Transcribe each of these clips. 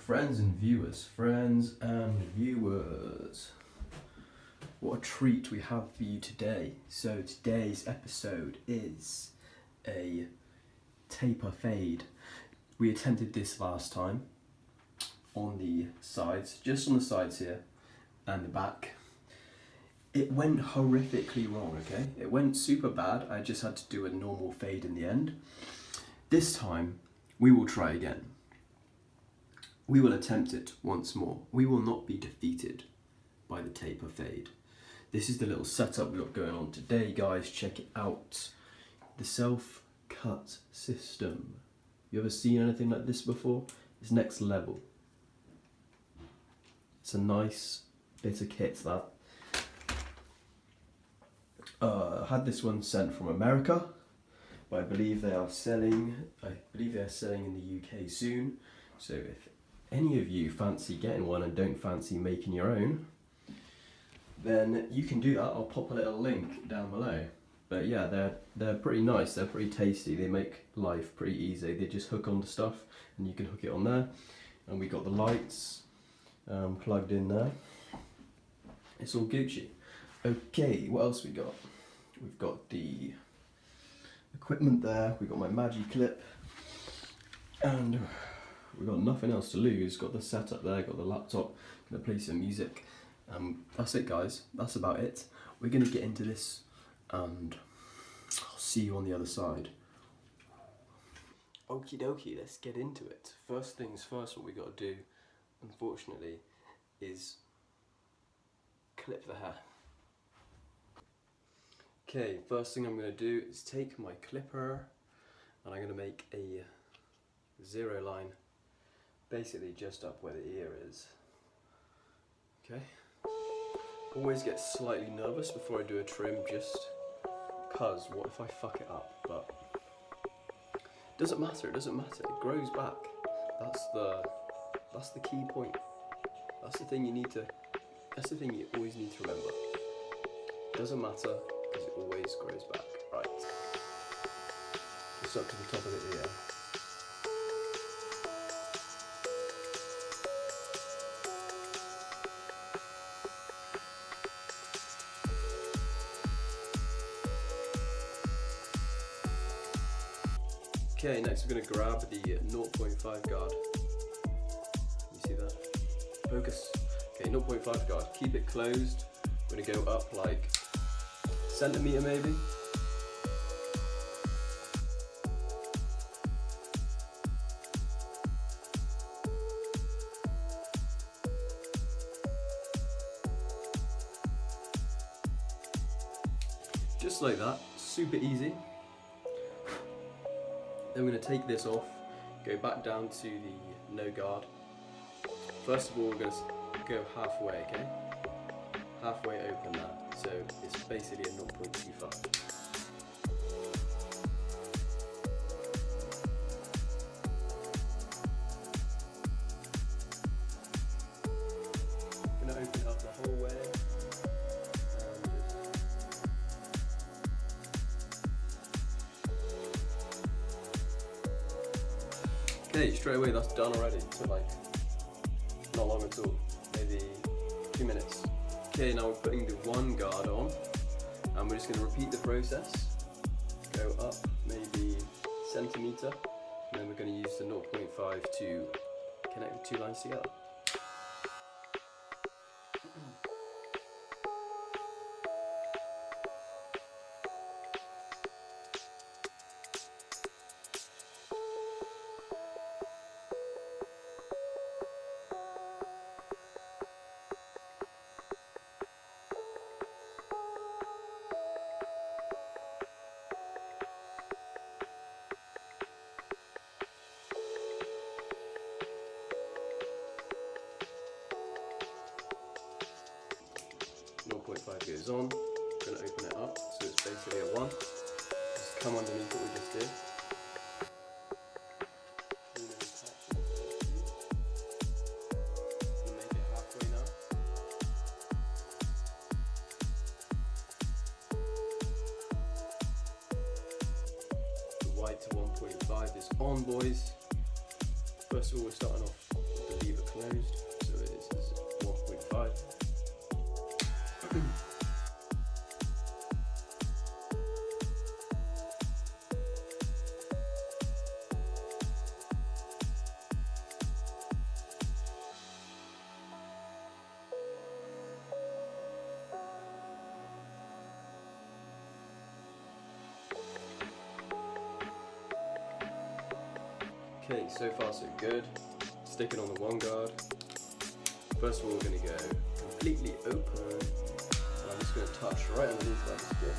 Friends and viewers, what a treat we have for you today. So today's episode is a taper fade. We attempted this last time on the sides, just on the sides here and the back. It went horrifically wrong, okay? It went super bad. I just had to do a normal fade in the end. This time, we will try again. We will attempt it once more. We will not be defeated by the taper fade. This is the little setup we've got going on today, guys. Check it out. The self-cut system. You ever seen anything like this before? It's next level. It's a nice bit of kit, that. I had this one sent from America, but I believe they are selling in the UK soon. So if any of you fancy getting one and don't fancy making your own, then you can do that. I'll pop a little link down below. But yeah, they're pretty nice. They're pretty tasty. They make life pretty easy. They just hook onto stuff, and you can hook it on there. And we got the lights plugged in there. It's all Gucci. Okay, what else we got? We've got the equipment there. We've got my Magi clip, and we've got nothing else to lose. Got the setup there. Got the laptop. Gonna play some music. That's it, guys. That's about it. We're gonna get into this, and I'll see you on the other side. Okie dokie, let's get into it. First things first, what we got to do, unfortunately, is clip the hair. Okay, first thing I'm going to do is take my clipper and I'm going to make a zero line basically just up where the ear is. Okay. Always get slightly nervous before I do a trim, just cause what if I fuck it up? But it doesn't matter, it grows back. That's the key point. That's the thing you always need to remember. It doesn't matter, because it always grows back. Right. Just up to the top of the ear. Okay, next we're going to grab the 0.5 guard. You see that? Focus. Okay, 0.5 guard. Keep it closed. We're going to go up like centimetre maybe. Just like that. Super easy. Then we're going to take this off, go back down to the no guard. First of all, we're going to go halfway, okay? Halfway open there, so it's basically a 0.25. I'm going to open it up the whole way. Okay, straight away that's done already, so like, not long at all, maybe 2 minutes. Okay, now we're putting the one guard on, and we're just going to repeat the process, go up maybe centimetre, and then we're going to use the 0.5 to connect the two lines together. Goes on, I'm going to open it up, so it's basically a 1. Just come underneath what we just did. You make it halfway now. The white to 1.5 is on, boys. First of all, we're starting off with the lever. closed, so it is 1.5. Okay, so far so good. Stick it on the one guard. First of all, we're going to go completely open, and I'm just going to touch right underneath that skip.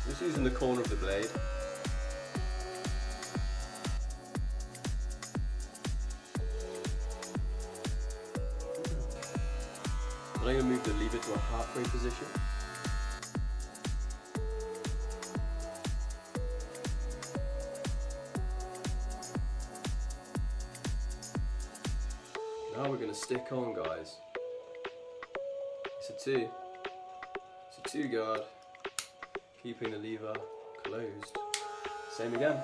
Just using the corner of the blade. And I'm going to move the lever to a halfway position. Now we're going to stick on, guys. It's a 2. It's a 2 guard. Keeping the lever closed. Same again.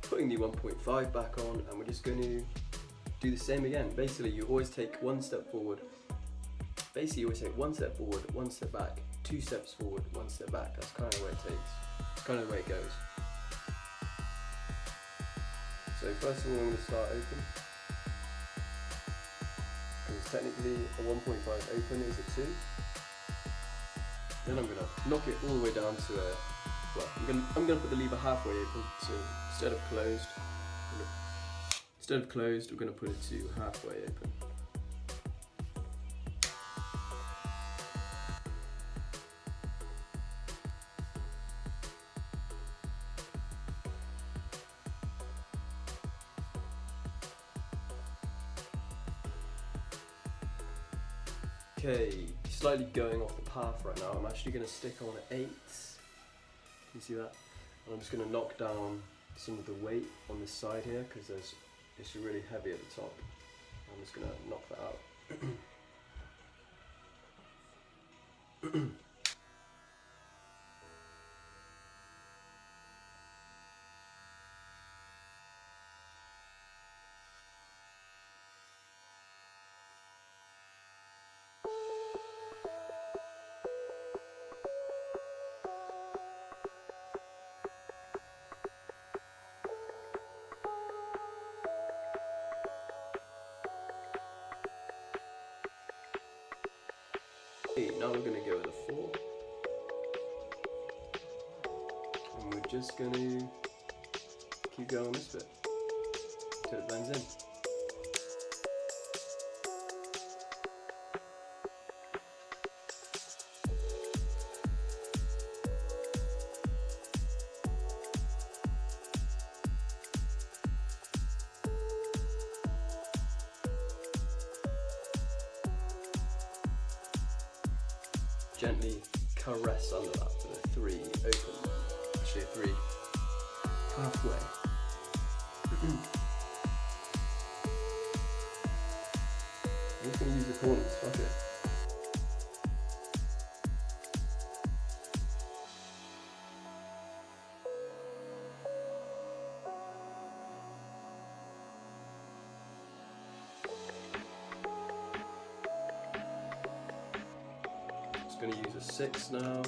Putting the 1.5 back on, and we're just going to do the same again. Basically, you always take one step forward. Basically, you always take one step forward, one step back, 2 steps forward, 1 step back. That's kind of the way it takes. It's kind of the way it goes. So first of all, I'm going to start open. Because technically a 1.5 open is a 2. Then I'm going to knock it all the way down to a, well, I'm going to put the lever halfway open. So instead of closed, we're going to put it to halfway open. Okay, slightly going off the path right now. I'm actually going to stick on 8. Can you see that? And I'm just going to knock down some of the weight on this side here because it's really heavy at the top. I'm just going to knock that out. Now we're going to go with a 4. And we're just going to keep going on this bit till it blends in. Gently caress under that with a 3 open, actually a 3 halfway. I'm just going to use the corners, fuck it. Going to use a 6 now, and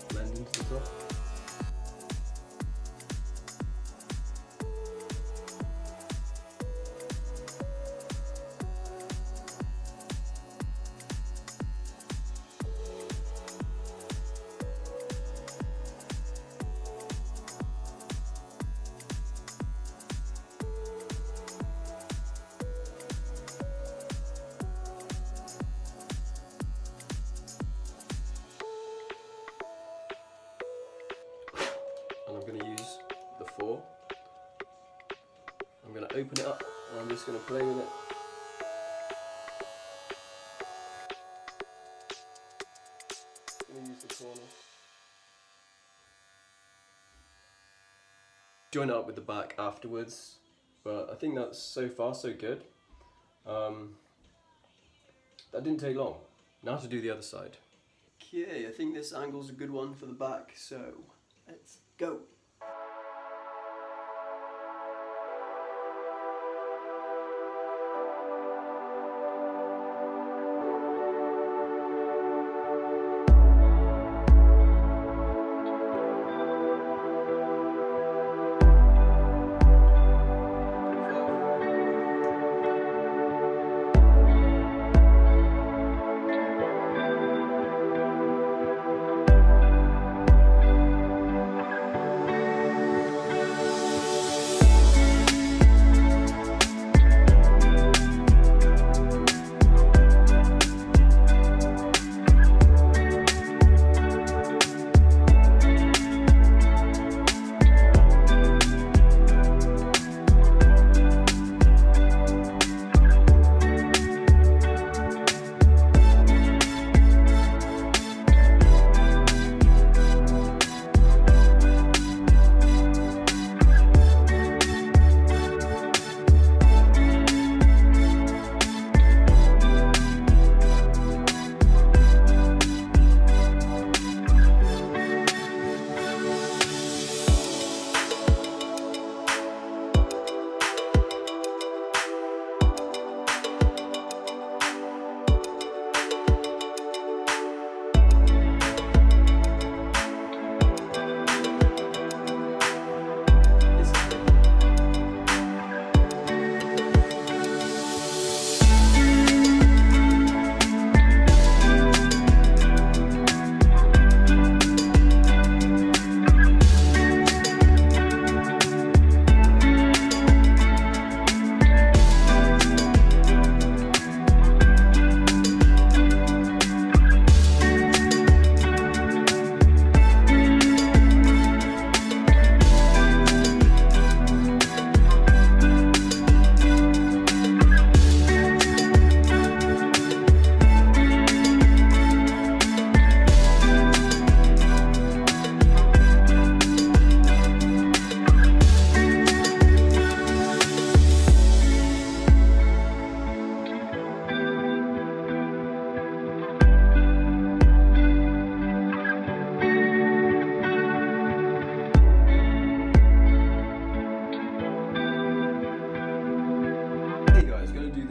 blend into the top. open it up and I'm just going to play with it. I'm going to use the corner. Join it up with the back afterwards, but I think that's so far so good. That didn't take long. Now to do the other side. Okay, I think this angle's a good one for the back, so let's go.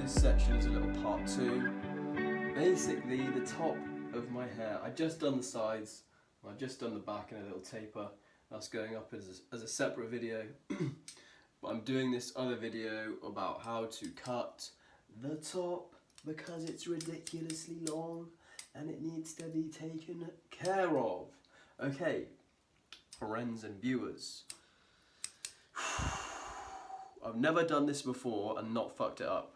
Section is a little part 2. Basically, the top of my hair, I've just done the sides, I've just done the back and a little taper. That's going up as a separate video. But I'm doing this other video about how to cut the top because it's ridiculously long and it needs to be taken care of. Okay, friends and viewers. I've never done this before and not fucked it up.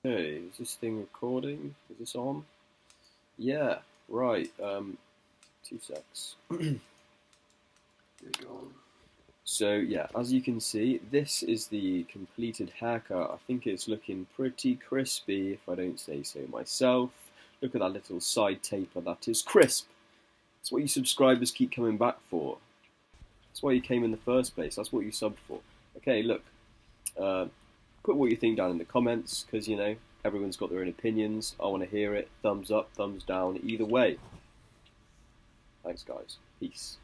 Okay, is this thing recording? Is this on? Yeah, right, 2 secs. So yeah, as you can see, this is the completed haircut. I think it's looking pretty crispy, if I don't say so myself. Look at that little side taper, that is crisp. That's what you subscribers keep coming back for. That's why you came in the first place, that's what you subbed for. Okay, look, put what you think down in the comments, because, you know, everyone's got their own opinions. I want to hear it. Thumbs up, thumbs down, either way. Thanks, guys. Peace.